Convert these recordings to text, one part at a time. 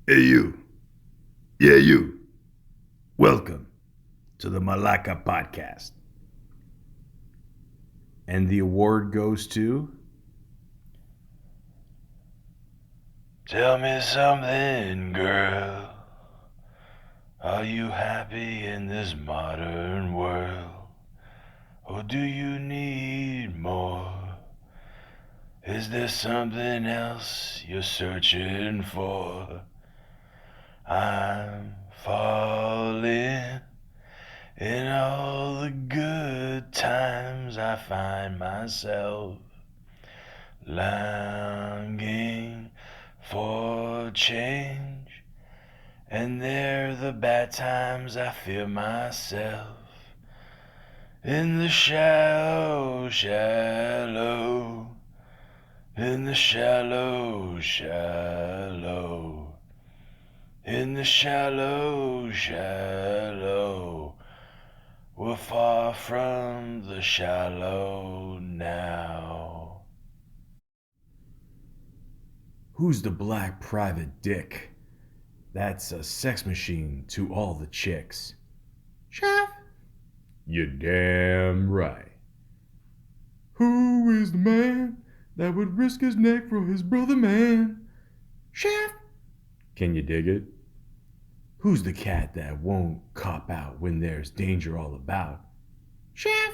Hey, you. Yeah, you. Welcome to the Malaka podcast. And the award goes to. Tell me something, girl. Are you happy in this modern world? Or do you need more? Is there something else you're searching for? I'm falling. In all the good times, I find myself longing for change. And there the bad times, I feel myself in the shallow, in the shallow, in the shallow. We're far from the shallow now. Who's the black private dick? That's a sex machine to all the chicks. Chef? You're damn right. Who is the man that would risk his neck for his brother man? Chef? Can you dig it? Who's the cat that won't cop out when there's danger all about? Chef?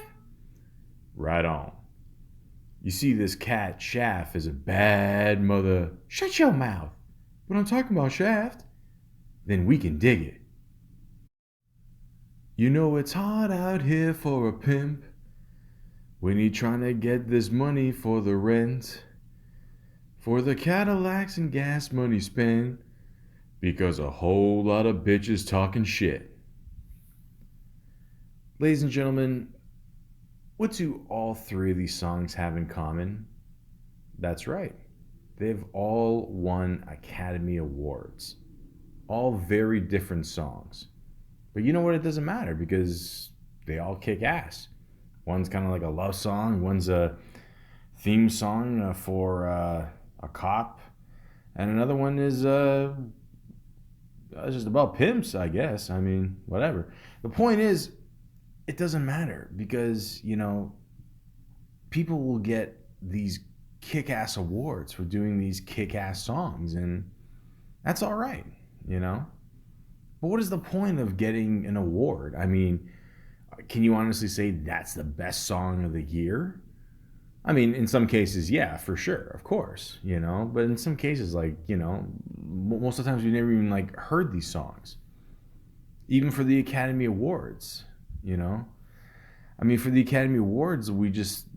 Right on. You see, this cat, Shaft, is a bad mother. Shut your mouth. But I'm talking about Shaft. Then we can dig it. You know it's hard out here for a pimp when he trying to get this money for the rent, for the Cadillacs and gas money spent, because a whole lot of bitches talking shit. Ladies and gentlemen, what do all three of these songs have in common? That's right. They've all won Academy Awards. All very different songs. But you know what? It doesn't matter because they all kick ass. One's kind of like a love song, one's a theme song for a cop, and another one is just about pimps, I guess. I mean, whatever. The point is, it doesn't matter because, people will get these kick ass awards for doing these kick ass songs, and that's all right, you know? But what is the point of getting an award? I mean, can you honestly say that's the best song of the year? I mean, in some cases, yeah, for sure, of course, But in some cases, like, most of the times we never even like heard these songs, even for the Academy Awards, you know. I mean, for the Academy Awards, we just,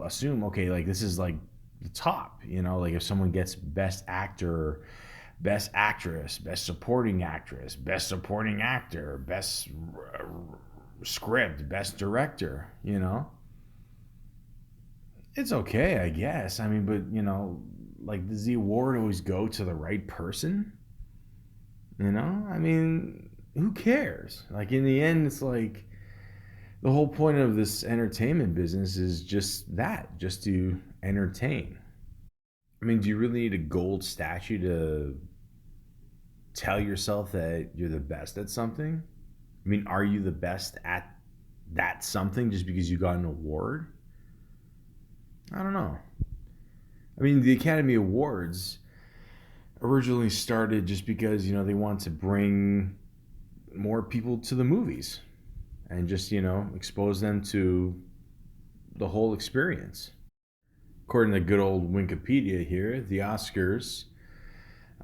assume, okay, like this is like the top, like if someone gets Best Actor, Best Actress, Best Supporting Actress, Best Supporting Actor, Best Script, Best Director, It's okay, I guess. I mean, but, like, does the award always go to the right person? I mean, who cares? Like, in the end, it's like the whole point of this entertainment business is just to entertain. I mean, do you really need a gold statue to tell yourself that you're the best at something? I mean, are you the best at that something just because you got an award? I don't know. I mean, the Academy Awards originally started just because, they want to bring more people to the movies and just, expose them to the whole experience. According to good old Wikipedia here, the Oscars,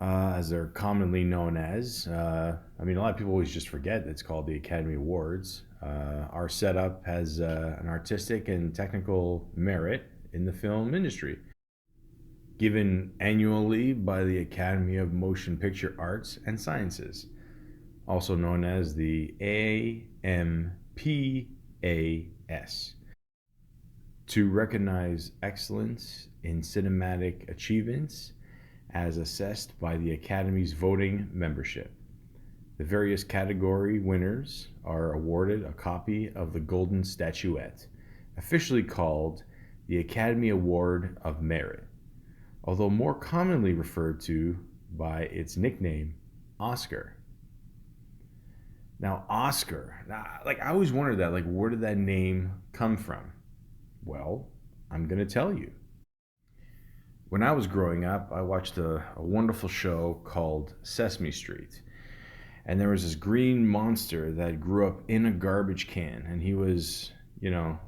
as they're commonly known as, I mean, a lot of people always just forget that it's called the Academy Awards, are set up as an artistic and technical merit in the film industry, given annually by the Academy of Motion Picture Arts and Sciences, also known as the AMPAS, to recognize excellence in cinematic achievements as assessed by the Academy's voting membership. The various category winners are awarded a copy of the Golden Statuette, officially called the Academy Award of Merit, although more commonly referred to by its nickname, Oscar. Now, Oscar, like I always wondered that, like, where did that name come from? Well, I'm going to tell you. When I was growing up, I watched a wonderful show called Sesame Street. And there was this green monster that grew up in a garbage can. And he was,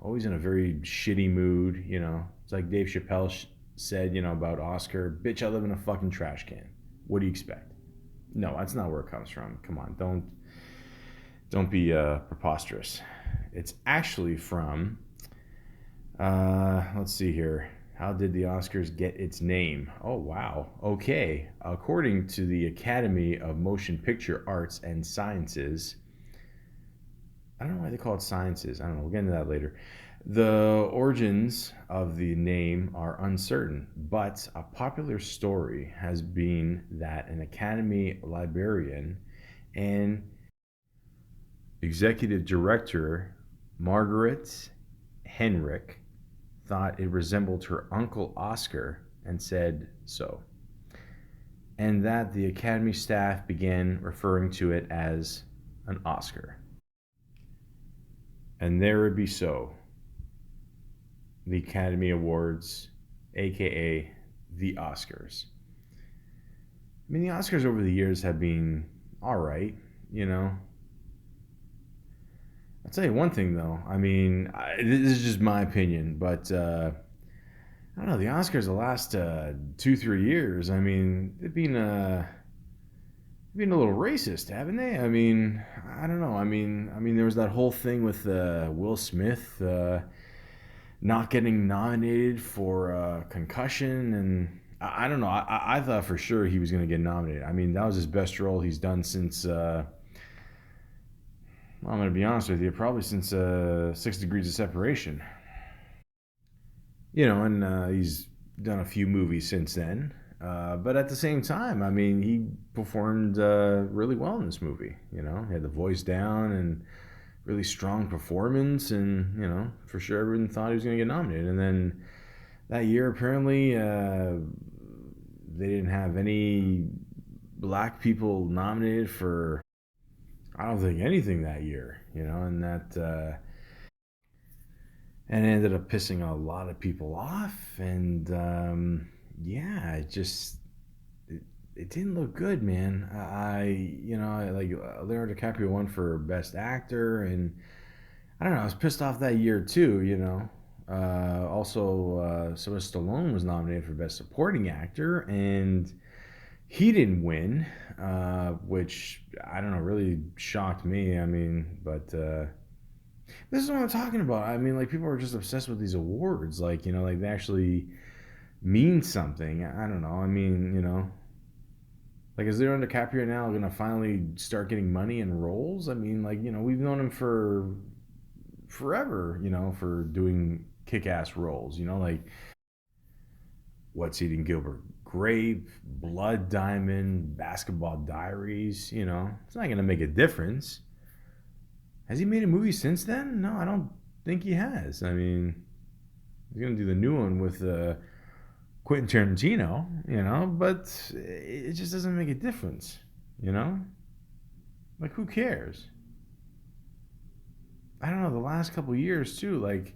always in a very shitty mood. It's like Dave Chappelle said, about Oscar, bitch, I live in a fucking trash can. What do you expect? No, that's not where it comes from. Come on, don't be preposterous. It's actually from, let's see here. How did the Oscars get its name? Oh, wow. Okay. According to the Academy of Motion Picture Arts and Sciences, I don't know why they call it sciences. I don't know. We'll get into that later. The origins of the name are uncertain, but a popular story has been that an Academy librarian and executive director, Margaret Henrick, thought it resembled her uncle Oscar and said so. And that the Academy staff began referring to it as an Oscar. And there would be so. The Academy Awards, aka the Oscars. I mean, the Oscars over the years have been alright, I'll tell you one thing though. I mean, this is just my opinion, but I don't know. The Oscars the last 2-3 years. I mean, they've been a little racist, haven't they? I mean, I don't know. I mean, there was that whole thing with Will Smith not getting nominated for Concussion, and I don't know. I thought for sure he was going to get nominated. I mean, that was his best role he's done since. Well, I'm going to be honest with you, probably since 6 Degrees of Separation. And he's done a few movies since then. But at the same time, I mean, he performed really well in this movie. He had the voice down and really strong performance, and for sure everyone thought he was going to get nominated. And then that year, apparently, they didn't have any black people nominated for, I don't think, anything that year. And that. And it ended up pissing a lot of people off, and yeah, it didn't look good, man. Like Leonardo DiCaprio won for Best Actor, and I don't know, I was pissed off that year too. Also, Sylvester Stallone was nominated for Best Supporting Actor, and he didn't win, which I don't know, really shocked me. I mean, but. This is what I'm talking about. I mean, like, people are just obsessed with these awards. Like, like they actually mean something. I don't know. I mean, like, is Leonardo DiCaprio now going to finally start getting money in roles? I mean, like, we've known him for forever, for doing kick-ass roles. Like What's Eating Gilbert Grape, Blood Diamond, Basketball Diaries. It's not going to make a difference. Has he made a movie since then? No, I don't think he has. I mean, he's going to do the new one with Quentin Tarantino, but it just doesn't make a difference, Like, who cares? I don't know, the last couple of years, too, like,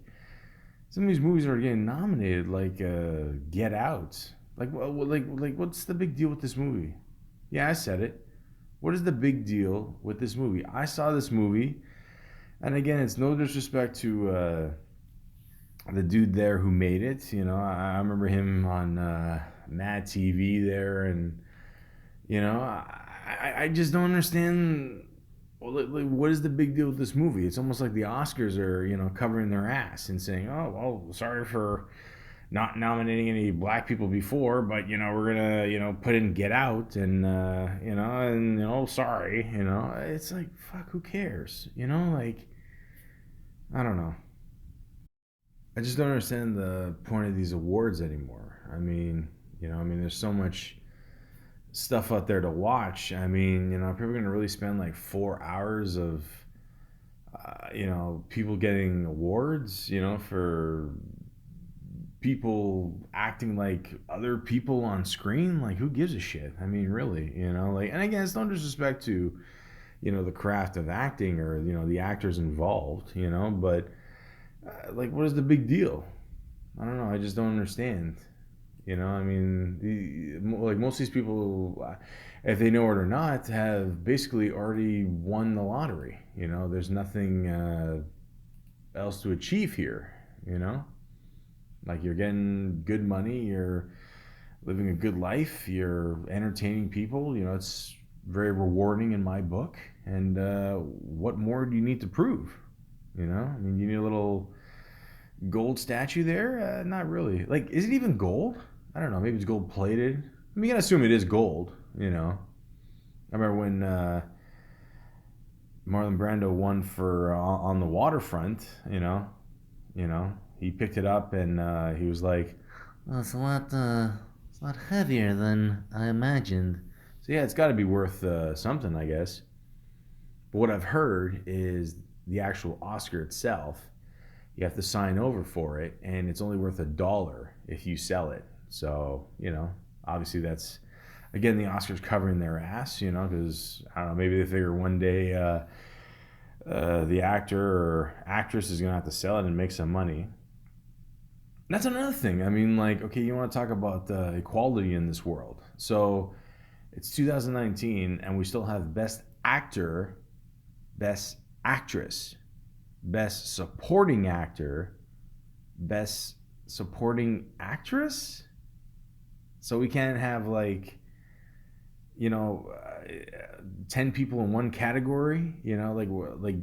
some of these movies are getting nominated, like Get Out. Like, what's the big deal with this movie? Yeah, I said it. What is the big deal with this movie? I saw this movie. And again, it's no disrespect to the dude there who made it. I remember him on Mad TV there, and I just don't understand. Like, what is the big deal with this movie? It's almost like the Oscars are covering their ass and saying, "Oh, well, sorry for not nominating any black people before, but we're gonna put in Get Out, and sorry." It's like, fuck, who cares? Like, I don't know. I just don't understand the point of these awards anymore. I mean, there's so much stuff out there to watch. I mean, people are gonna really spend like 4 hours of, people getting awards, for people acting like other people on screen. Like, who gives a shit? I mean, really, like, and again, it's no disrespect to, the craft of acting or, the actors involved, but like, what is the big deal? I don't know. I just don't understand. I mean, like most of these people, if they know it or not, have basically already won the lottery. There's nothing else to achieve here. Like you're getting good money, you're living a good life, you're entertaining people. It's very rewarding in my book. And what more do you need to prove? I mean, you need a little gold statue there? Not really. Like, is it even gold? I don't know. Maybe it's gold plated. I mean, you gotta assume it is gold. I remember when Marlon Brando won for on the waterfront. He picked it up and he was like, "Oh, it's a lot heavier than I imagined." So yeah, it's got to be worth something, I guess. But what I've heard is the actual Oscar itself, you have to sign over for it, and it's only worth $1 if you sell it. So, obviously that's, again, the Oscars covering their ass, because, I don't know, maybe they figure one day the actor or actress is going to have to sell it and make some money. That's another thing. I mean, like, okay, you want to talk about equality in this world. So it's 2019, and we still have Best Actor, Best Actress, Best Supporting Actor, Best Supporting Actress. So we can't have like, 10 people in one category. Like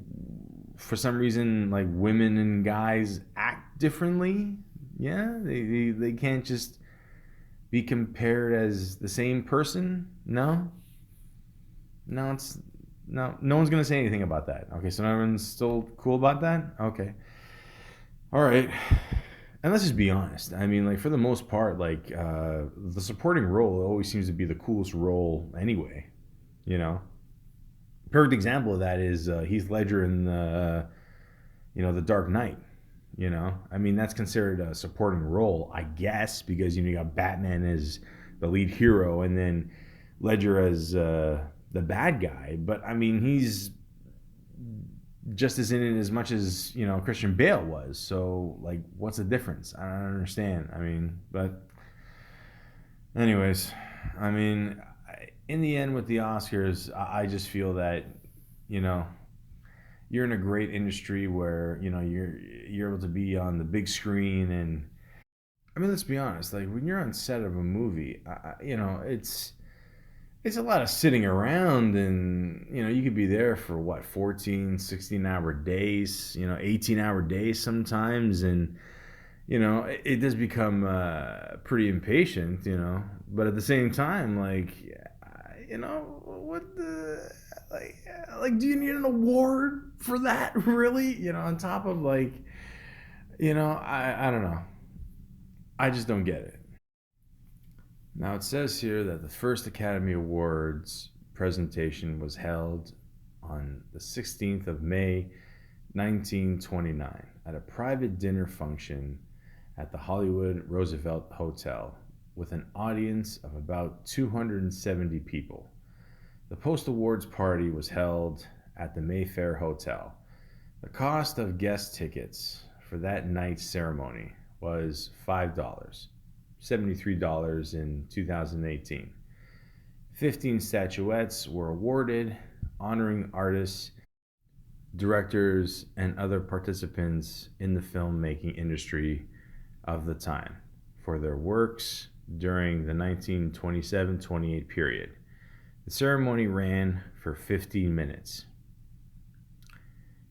for some reason, like women and guys act differently. Yeah, they can't just be compared as the same person. No, it's no one's gonna say anything about that. Okay, so everyone's still cool about that. Okay, all right. And let's just be honest. I mean, like for the most part, like the supporting role always seems to be the coolest role anyway. You know, perfect example of that is Heath Ledger in the Dark Knight. I mean that's considered a supporting role, I guess, because you got Batman as the lead hero and then Ledger as the bad guy. But I mean he's just as in it as much as Christian Bale was. So like, what's the difference? I don't understand. I mean, but anyways, I mean, in the end with the Oscars, I just feel that you're in a great industry where you're able to be on the big screen. And I mean, let's be honest, like when you're on set of a movie, it's a lot of sitting around, and you could be there for what, 14, 16 hour days, 18-hour days sometimes. And it does become pretty impatient, but at the same time, like, what the, like, do you need an award for that? Really? On top of like, I don't know. I just don't get it. Now it says here that the first Academy Awards presentation was held on the 16th of May 1929 at a private dinner function at the Hollywood Roosevelt Hotel with an audience of about 270 people. The post-awards party was held at the Mayfair Hotel. The cost of guest tickets for that night's ceremony was $5. $73 in 2018. 15 statuettes were awarded, honoring artists, directors, and other participants in the filmmaking industry of the time for their works during the 1927-28 period. The ceremony ran for 15 minutes.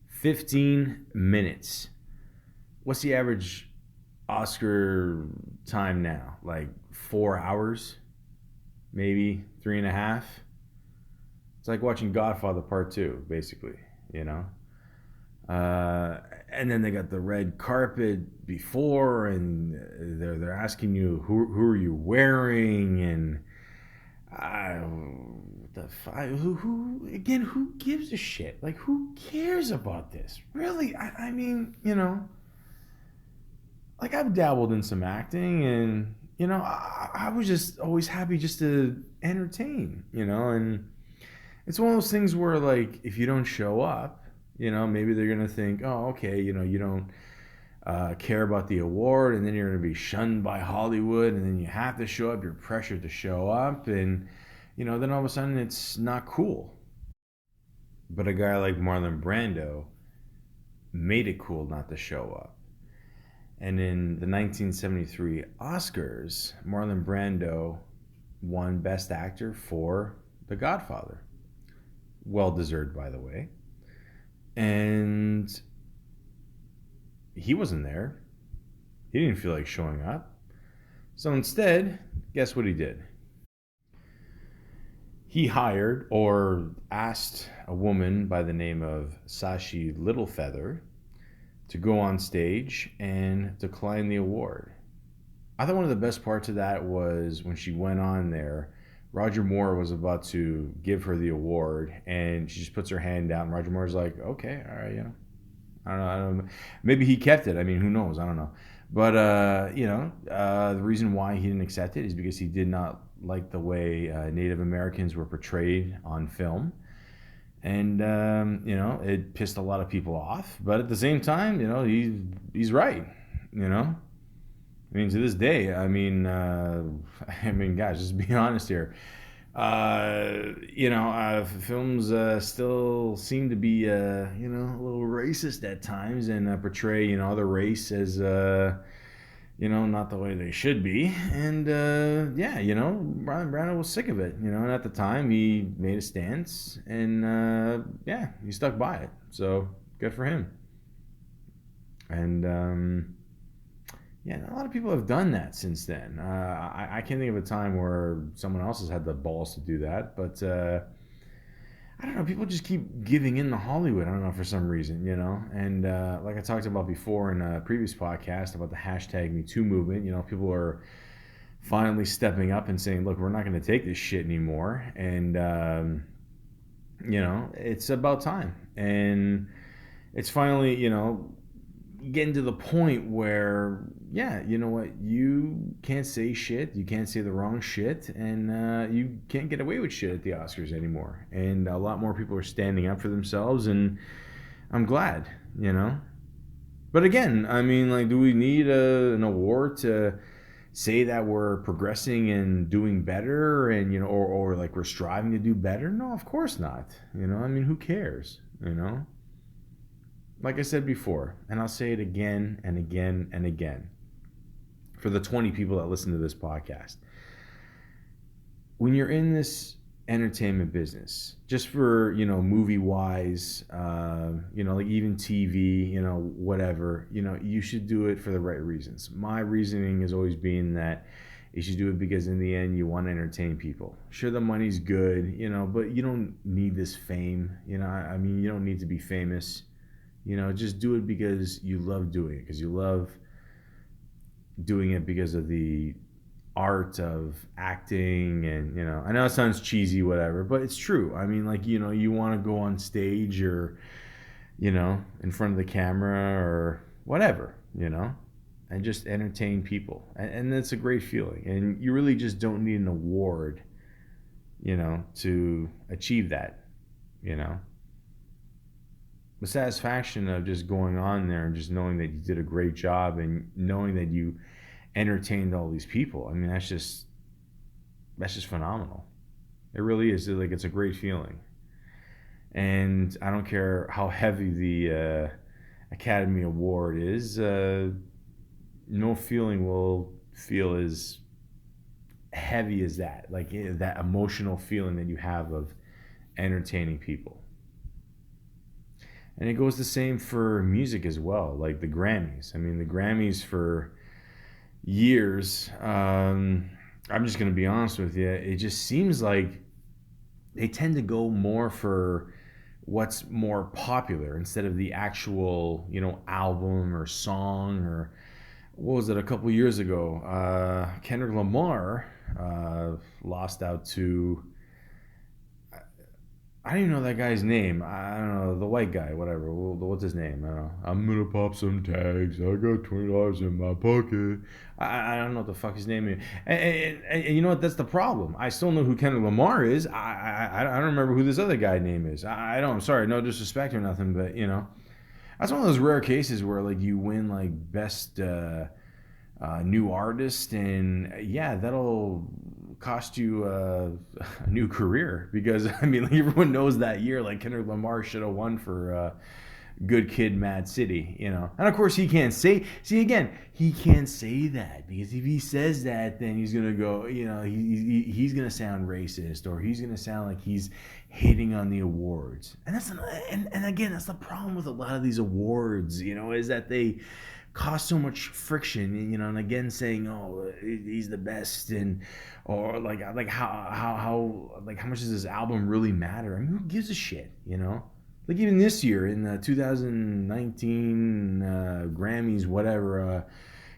15 minutes. What's the average Oscar time now? Like 4 hours? Maybe 3.5? It's like watching Godfather Part 2, basically, and then they got the red carpet before, and they're asking you who are you wearing, and who again? Who gives a shit? Like, who cares about this? Really? I mean, like I've dabbled in some acting, and I was just always happy just to entertain, and it's one of those things where like if you don't show up, maybe they're gonna think, oh, okay, you don't care about the award, and then you're gonna be shunned by Hollywood, and then you have to show up, you're pressured to show up, and then all of a sudden it's not cool. But a guy like Marlon Brando made it cool not to show up. And in the 1973 Oscars, Marlon Brando won Best Actor for The Godfather. Well deserved, by the way. And he wasn't there. He didn't feel like showing up. So instead, guess what he did? He hired or asked a woman by the name of Sashi Littlefeather to go on stage and decline the award. I thought one of the best parts of that was when she went on there. Roger Moore was about to give her the award, and she just puts her hand down. Roger Moore's like, "Okay, all right, I don't know. Maybe he kept it. I mean, who knows? I don't know." But the reason why he didn't accept it is because he did not like the way Native Americans were portrayed on film, and it pissed a lot of people off. But at the same time, he's right. I mean, to this day, guys, just be honest here. Films still seem to be, a little racist at times, and portray, other race as, not the way they should be. And Brian Brando was sick of it, and at the time he made a stance, and he stuck by it. So good for him. And a lot of people have done that since then. I can't think of a time where someone else has had the balls to do that, but I don't know. People just keep giving in to Hollywood. I don't know, for some reason, And like I talked about before in a previous podcast about the hashtag #MeToo movement, people are finally stepping up and saying, "Look, we're not going to take this shit anymore," and it's about time. And it's finally, getting to the point where, you know what, you can't say shit, you can't say the wrong shit, and you can't get away with shit at the Oscars anymore. And a lot more people are standing up for themselves, and I'm glad, But again, I mean, like, do we need an award to say that we're progressing and doing better, and or like we're striving to do better? No, of course not. I mean, who cares? Like I said before, and I'll say it again and again and again for the 20 people that listen to this podcast. When you're in this entertainment business, just for, movie wise, like even TV, whatever, you should do it for the right reasons. My reasoning has always been that you should do it because in the end you want to entertain people. Sure, the money's good, but you don't need this fame. I mean, you don't need to be famous. Just do it because you love doing it, because you love doing it because of the art of acting. And, I know it sounds cheesy, whatever, but it's true. I mean, like, you want to go on stage or, in front of the camera or whatever, and just entertain people. And that's a great feeling. And you really just don't need an award, to achieve that, the satisfaction of just going on there and just knowing that you did a great job and knowing that you entertained all these people. I mean, that's just phenomenal. It really is. Like, it's a great feeling. And I don't care how heavy the Academy Award is, no feeling will feel as heavy as that. Like, that emotional feeling that you have of entertaining people. And it goes the same for music as well, like the Grammys. I mean, the Grammys for years, I'm just going to be honest with you, it just seems like they tend to go more for what's more popular instead of the actual, album or song. Or what was it, a couple years ago? Kendrick Lamar lost out to I don't even know that guy's name. I don't know, the white guy, whatever. What's his name? I don't know. I'm gonna pop some tags. I got $20 in my pocket. I don't know what the fuck his name is. And you know what? That's the problem. I still know who Kendrick Lamar is. I don't remember who this other guy name is. I don't. I'm sorry, no disrespect or nothing, but you know, that's one of those rare cases where like you win like best new artist, and yeah, that'll cost you a new career because I mean, like, everyone knows that year, like Kendrick Lamar should have won for Good Kid, Mad City, you know. And of course, he can't say. See, again, he can't say that because if he says that, then he's gonna go, you know, he's gonna sound racist or he's gonna sound like he's hating on the awards. And and again, that's the problem with a lot of these awards, you know, is that they cause so much friction, you know, and again saying, oh, he's the best, and or like how much does this album really matter? I mean, who gives a shit, you know? Like even this year in the 2019 Grammys, whatever,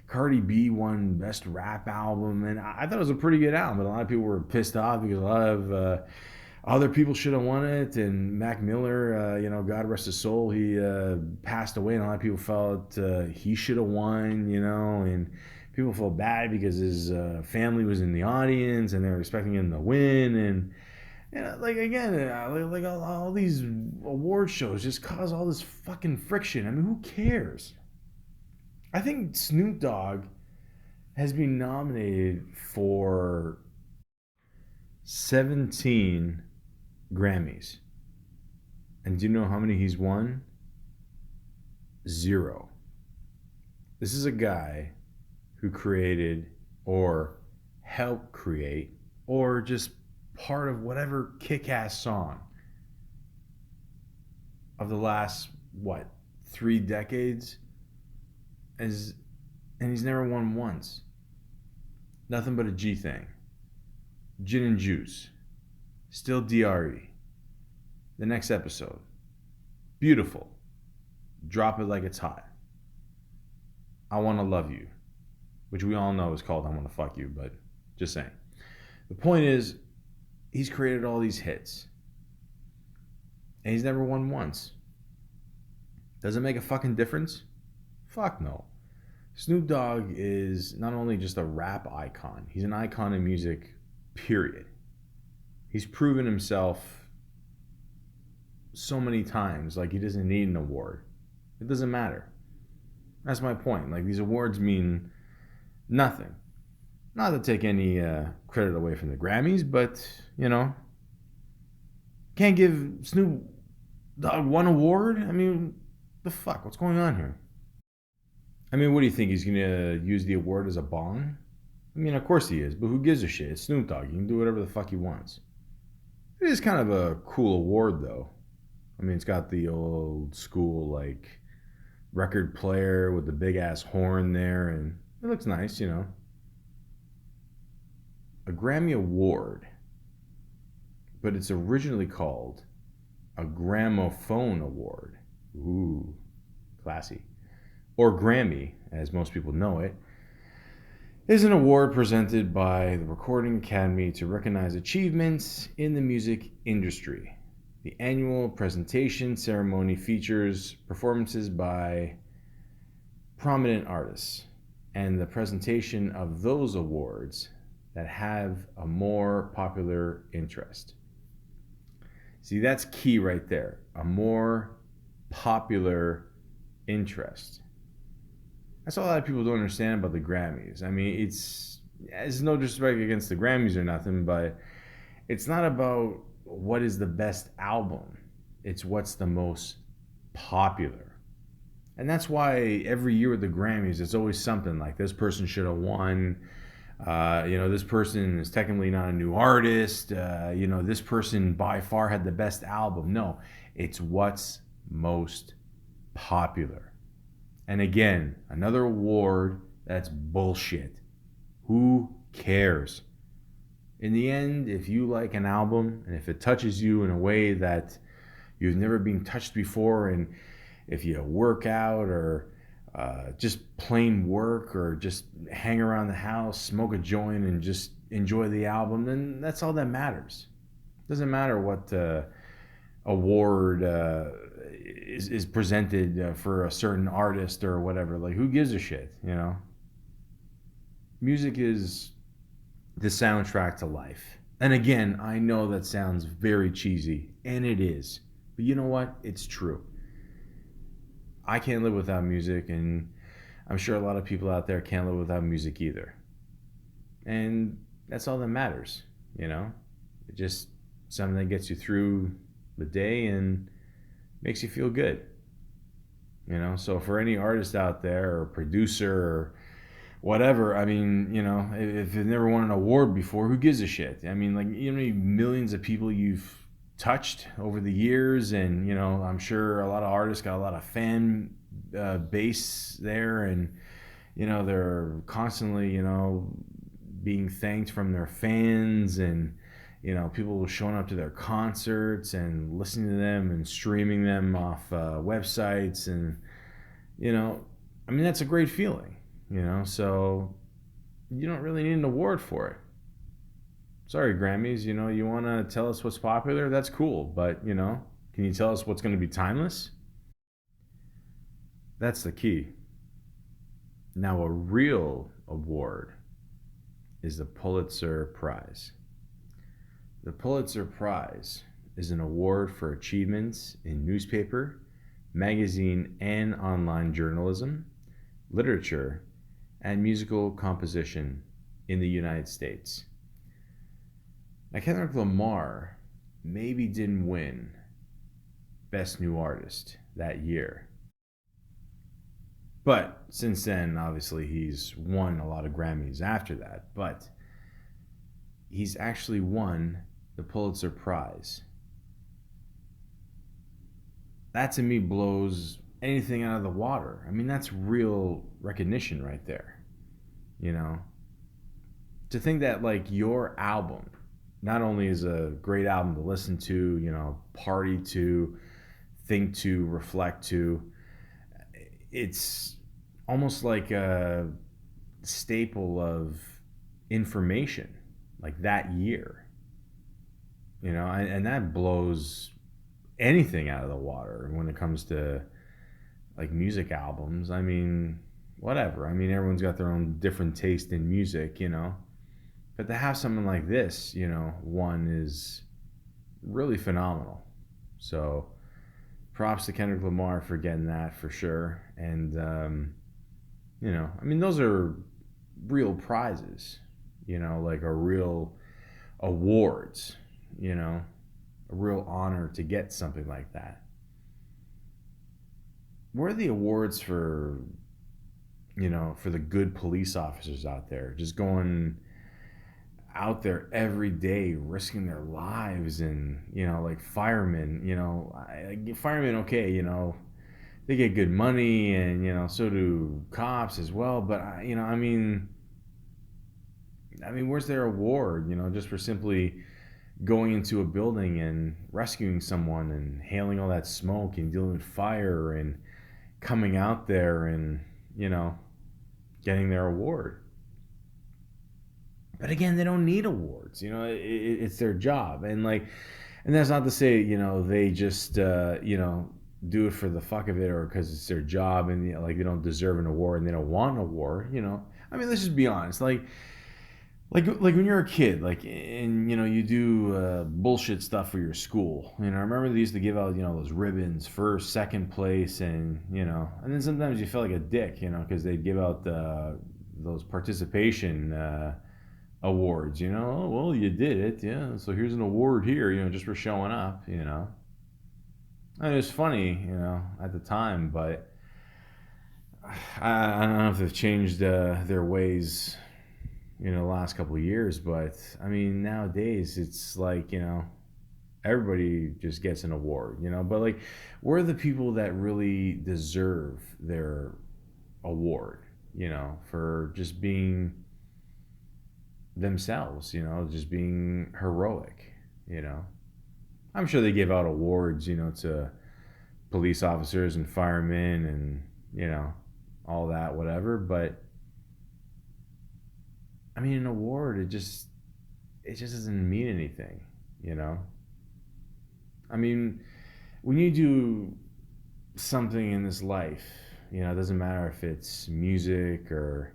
Cardi B won Best Rap Album, and I thought it was a pretty good album. But a lot of people were pissed off because a lot of other people should have won it. And Mac Miller, you know, God rest his soul, he passed away, and a lot of people felt he should have won, you know, and people felt bad because his family was in the audience and they were expecting him to win. And yeah, like again, like all these award shows just cause all this fucking friction. I mean, who cares? I think Snoop Dogg has been nominated for 17 Grammys. And do you know how many he's won? 0. This is a guy who created or helped create or just part of whatever kick-ass song of the last, what, 3 decades, and he's never won once. Nothing but a G thing. Gin and Juice. Still DRE. The next episode. Beautiful. Drop It Like It's Hot. I Wanna Love You, which we all know is called I Wanna Fuck You, but just saying. The point is, he's created all these hits. And he's never won once. Does it make a fucking difference? Fuck no. Snoop Dogg is not only just a rap icon, he's an icon in music, period. He's proven himself so many times, like he doesn't need an award. It doesn't matter. That's my point. Like, these awards mean nothing. Not to take any credit away from the Grammys, but, you know, can't give Snoop Dogg one award? I mean, the fuck? What's going on here? I mean, what do you think? He's going to use the award as a bong? I mean, of course he is, but who gives a shit? It's Snoop Dogg. He can do whatever the fuck he wants. It is kind of a cool award, though. I mean, it's got the old school, like, record player with the big-ass horn there, and it looks nice, you know. A Grammy Award, but it's originally called a Gramophone Award. Ooh, classy. Or Grammy, as most people know it, is an award presented by the Recording Academy to recognize achievements in the music industry. The annual presentation ceremony features performances by prominent artists and the presentation of those awards that have a more popular interest. See, that's key right there. A more popular interest. That's what a lot of people don't understand about the Grammys. I mean, it's no disrespect against the Grammys or nothing, but it's not about what is the best album. It's what's the most popular. And that's why every year with the Grammys, it's always something like this person should have won. You know, this person is technically not a new artist. You know, this person by far had the best album. No, it's what's most popular. And again, another award that's bullshit. Who cares? In the end, if you like an album and if it touches you in a way that you've never been touched before, and if you work out or just plain work or just hang around the house, smoke a joint and just enjoy the album, then that's all that matters. It doesn't matter what award is presented for a certain artist or whatever. Like, who gives a shit, you know? Music is the soundtrack to life. And again, I know that sounds very cheesy, and it is. But you know what? It's true. I can't live without music, and I'm sure a lot of people out there can't live without music either. And that's all that matters, you know? It's just something that gets you through the day and makes you feel good, you know? So for any artist out there or producer or whatever, I mean, you know, if you've never won an award before, who gives a shit? I mean, like, you know, millions of people you've touched over the years, and, you know, I'm sure a lot of artists got a lot of fan base there, and, you know, they're constantly, you know, being thanked from their fans, and, you know, people showing up to their concerts and listening to them and streaming them off websites, and, you know, I mean, that's a great feeling, you know, so you don't really need an award for it. Sorry, Grammys, you know, you want to tell us what's popular? That's cool, but, you know, can you tell us what's going to be timeless? That's the key. Now, a real award is the Pulitzer Prize. The Pulitzer Prize is an award for achievements in newspaper, magazine, and online journalism, literature, and musical composition in the United States. Now, Kendrick Lamar maybe didn't win Best New Artist that year. But since then, obviously, he's won a lot of Grammys after that. But he's actually won the Pulitzer Prize. That to me blows anything out of the water. I mean, that's real recognition right there. You know, to think that like your album not only is a great album to listen to, you know, party to, think to, reflect to, it's almost like a staple of information like that year, you know, and that blows anything out of the water when it comes to like music albums. I mean, whatever. I mean, everyone's got their own different taste in music, you know, but to have something like this, you know, one is really phenomenal. So props to Kendrick Lamar for getting that for sure. And, you know, I mean, those are real prizes, you know, like a real awards, you know, a real honor to get something like that. Where are the awards for, you know, for the good police officers out there just going out there every day risking their lives, and, you know, like firemen, you know, firemen, okay, you know, they get good money, and, you know, so do cops as well, but you know, I mean where's their award, you know, just for simply going into a building and rescuing someone and hailing all that smoke and dealing with fire and coming out there and, you know, getting their award. But again, they don't need awards. You know, it's their job, and like, and that's not to say, you know, they just you know, do it for the fuck of it or because it's their job, and, you know, like they don't deserve an award and they don't want an award. You know, I mean, let's just be honest. Like when you're a kid, like, and, you know, you do bullshit stuff for your school. You know, I remember they used to give out, you know, those ribbons, first, second place, and, you know, and then sometimes you felt like a dick, you know, because they'd give out those participation awards. You know, oh, well, you did it, yeah. So here's an award here, you know, just for showing up. You know, and it was funny, you know, at the time, but I don't know if they've changed their ways, you know, the last couple of years. But I mean, nowadays it's like, you know, everybody just gets an award, you know. But like, where are the people that really deserve their award, you know, for just being themselves, you know, just being heroic, you know? I'm sure they give out awards, you know, to police officers and firemen and, you know, all that, whatever. But I mean, an award, it just doesn't mean anything, you know? I mean, when you do something in this life, it doesn't matter if it's music or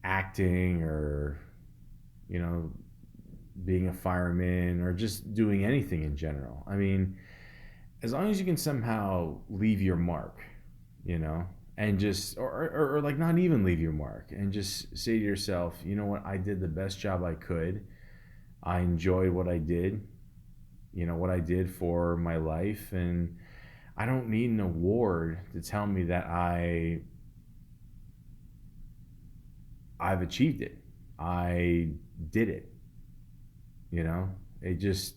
acting or, you know, being a fireman or just doing anything in general. I mean, as long as you can somehow leave your mark, you know, and just, or like not even leave your mark and just say to yourself, you know what, I did the best job I could. I enjoyed what I did, what I did for my life. And I don't need an award to tell me that I've achieved it. I did it, you know? It just,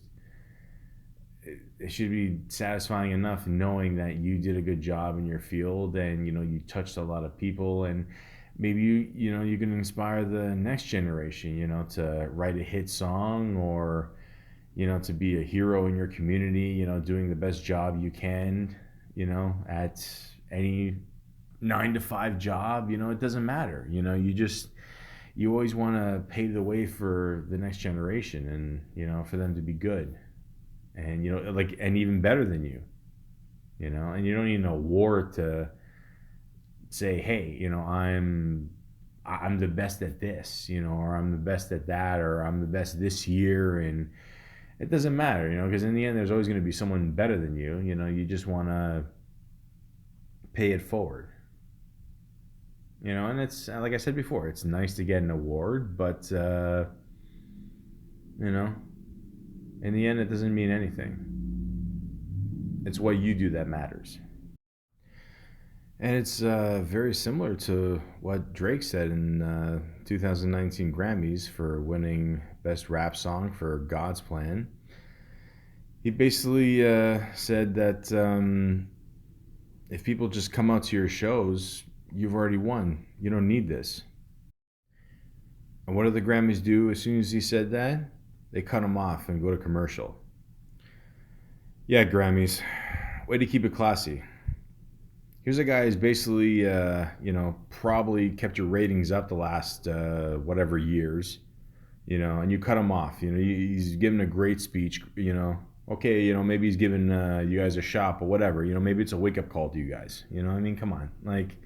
it should be satisfying enough knowing that you did a good job in your field and you touched a lot of people, and maybe you can inspire the next generation, to write a hit song, or to be a hero in your community, doing the best job you can, at any 9 to 5 job. It doesn't matter. You always want to pave the way for the next generation, and for them to be good, and like, and even better than you. And you don't need an award to say, hey, I'm the best at this, or I'm the best at that, or I'm the best this year. And it doesn't matter, because in the end there's always going to be someone better than you. You just want to pay it forward. And it's like I said before, it's nice to get an award, but you know in the end it doesn't mean anything. It's what you do that matters. And it's very similar to what Drake said in 2019 Grammys for winning Best Rap Song for God's Plan. He basically said that if people just come out to your shows, you've already won. You don't need this. And what do the Grammys do as soon as he said that? They cut him off and go to commercial. Yeah, Grammys, way to keep it classy. Here's a guy who's basically, probably kept your ratings up the last whatever years, and you cut him off. He's given a great speech. Okay, maybe he's giving you guys a shot, but whatever. Maybe it's a wake up call to you guys. I mean, come on, like,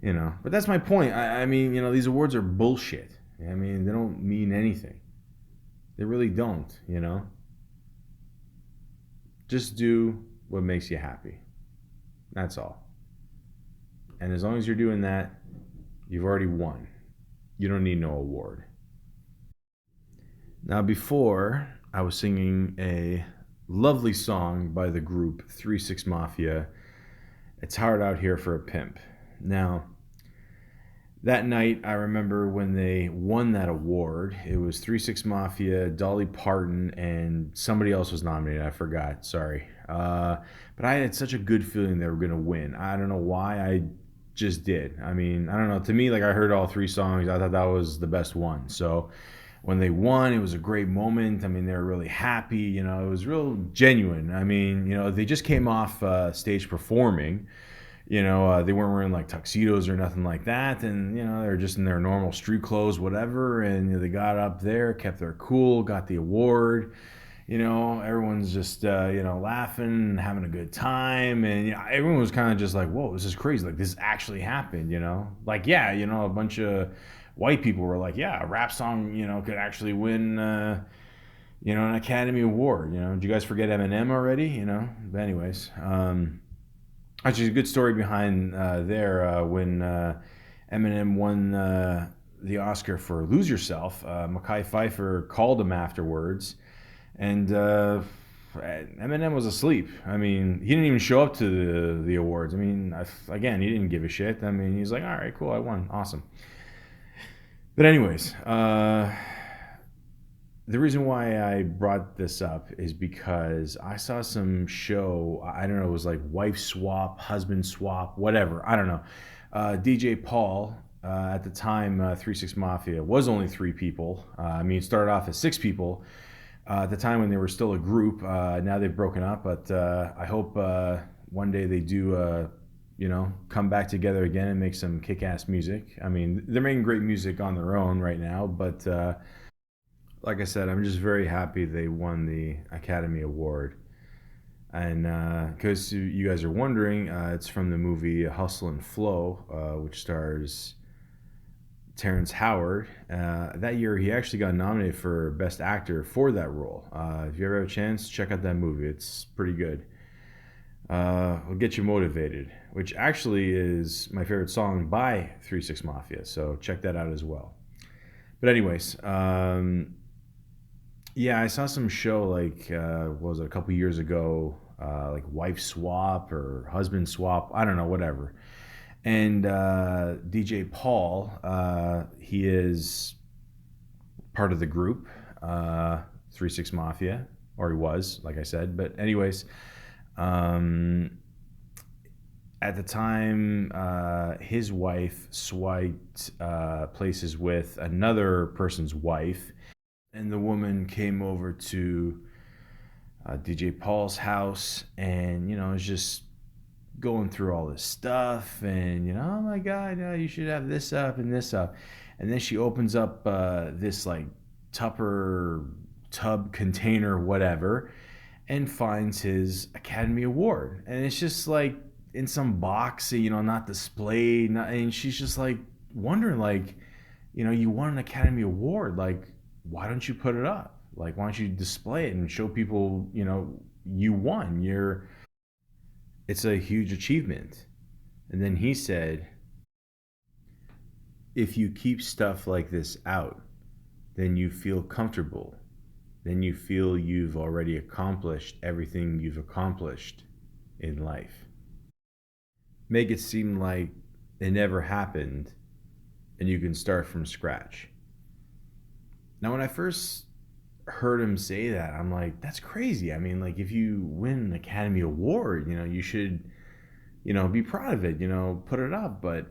But that's my point. I mean, these awards are bullshit. I mean, they don't mean anything. They really don't. Just do what makes you happy. That's all. And as long as you're doing that, you've already won. You don't need no award. Now, before, I was singing a lovely song by the group 3-6 Mafia. It's Hard Out Here for a Pimp. Now, that night, I remember when they won that award, it was 3-6 Mafia, Dolly Parton, and somebody else was nominated. I forgot. Sorry. But I had such a good feeling they were going to win. I don't know why. I just did. I mean, I don't know. To me, like, I heard all 3 songs. I thought that was the best one. So when they won, it was a great moment. I mean, they were really happy. It was real genuine. I mean, they just came off stage performing. They weren't wearing like tuxedos or nothing like that, and they were just in their normal street clothes, whatever. And they got up there, kept their cool, got the award. Everyone's just laughing and having a good time, and everyone was kind of just like, "Whoa, this is crazy! Like, this actually happened." Like, yeah, a bunch of white people were like, "Yeah, a rap song, could actually win." An Academy Award. Did you guys forget Eminem already? But anyways, actually, a good story behind there when Eminem won the Oscar for "Lose Yourself." Mekhi Phifer called him afterwards, and Eminem was asleep. I mean, he didn't even show up to the awards. I mean, again, he didn't give a shit. I mean, he's like, "All right, cool, I won, awesome." But anyways, the reason why I brought this up is because I saw some show, I don't know, it was like wife swap, husband swap, whatever, I don't know. DJ Paul, at the time, 3-6 Mafia was only 3 people. I mean, it started off as 6 people at the time when they were still a group. Now they've broken up, but I hope one day they do, come back together again and make some kick-ass music. I mean, they're making great music on their own right now, but like I said, I'm just very happy they won the Academy Award. And because you guys are wondering, it's from the movie Hustle and Flow, which stars Terrence Howard. That year, he actually got nominated for Best Actor for that role. If you ever have a chance, check out that movie. It's pretty good. Will get you motivated, which actually is my favorite song by 3 6 Mafia. So check that out as well. But anyways, yeah, I saw some show like what was it, a couple years ago, like Wife Swap or Husband Swap. I don't know, whatever. And DJ Paul, he is part of the group, 3 6 Mafia, or he was, like I said. But anyways, um, at the time, his wife swiped places with another person's wife, and the woman came over to DJ Paul's house, and was just going through all this stuff, and oh my god, you should have this up and this up, and then she opens up this like Tupper tub container, whatever, and finds his Academy Award, and it's just like in some box, not displayed, and she's just like wondering, like, you won an Academy Award, like, why don't you put it up? Like, why don't you display it and show people, you won? It's a huge achievement. And then he said, if you keep stuff like this out, then you feel comfortable. Then you feel you've already accomplished everything you've accomplished in life. Make it seem like it never happened and you can start from scratch. Now, when I first heard him say that, I'm like, that's crazy. I mean, like, if you win an Academy Award, you should, be proud of it, put it up. But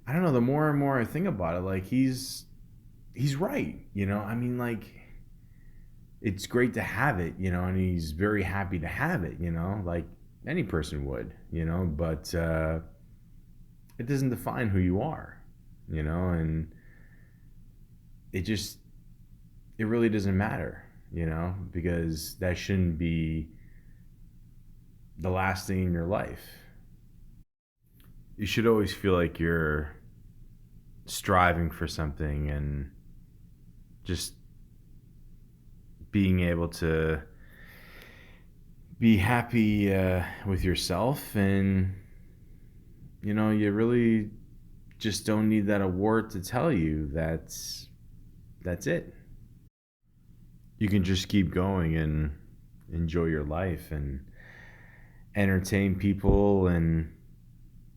I don't know, the more and more I think about it, like, he's right, I mean, like, it's great to have it, and he's very happy to have it, like any person would, but it doesn't define who you are, and it really doesn't matter, because that shouldn't be the last thing in your life. You should always feel like you're striving for something and just being able to be happy with yourself, and you really just don't need that award to tell you that's it. You can just keep going and enjoy your life and entertain people and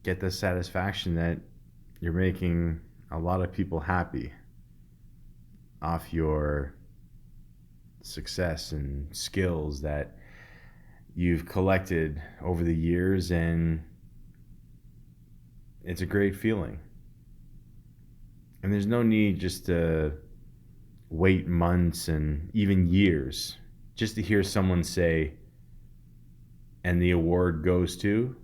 get the satisfaction that you're making a lot of people happy off your success and skills that you've collected over the years, and it's a great feeling. And there's no need just to wait months and even years just to hear someone say, and the award goes to.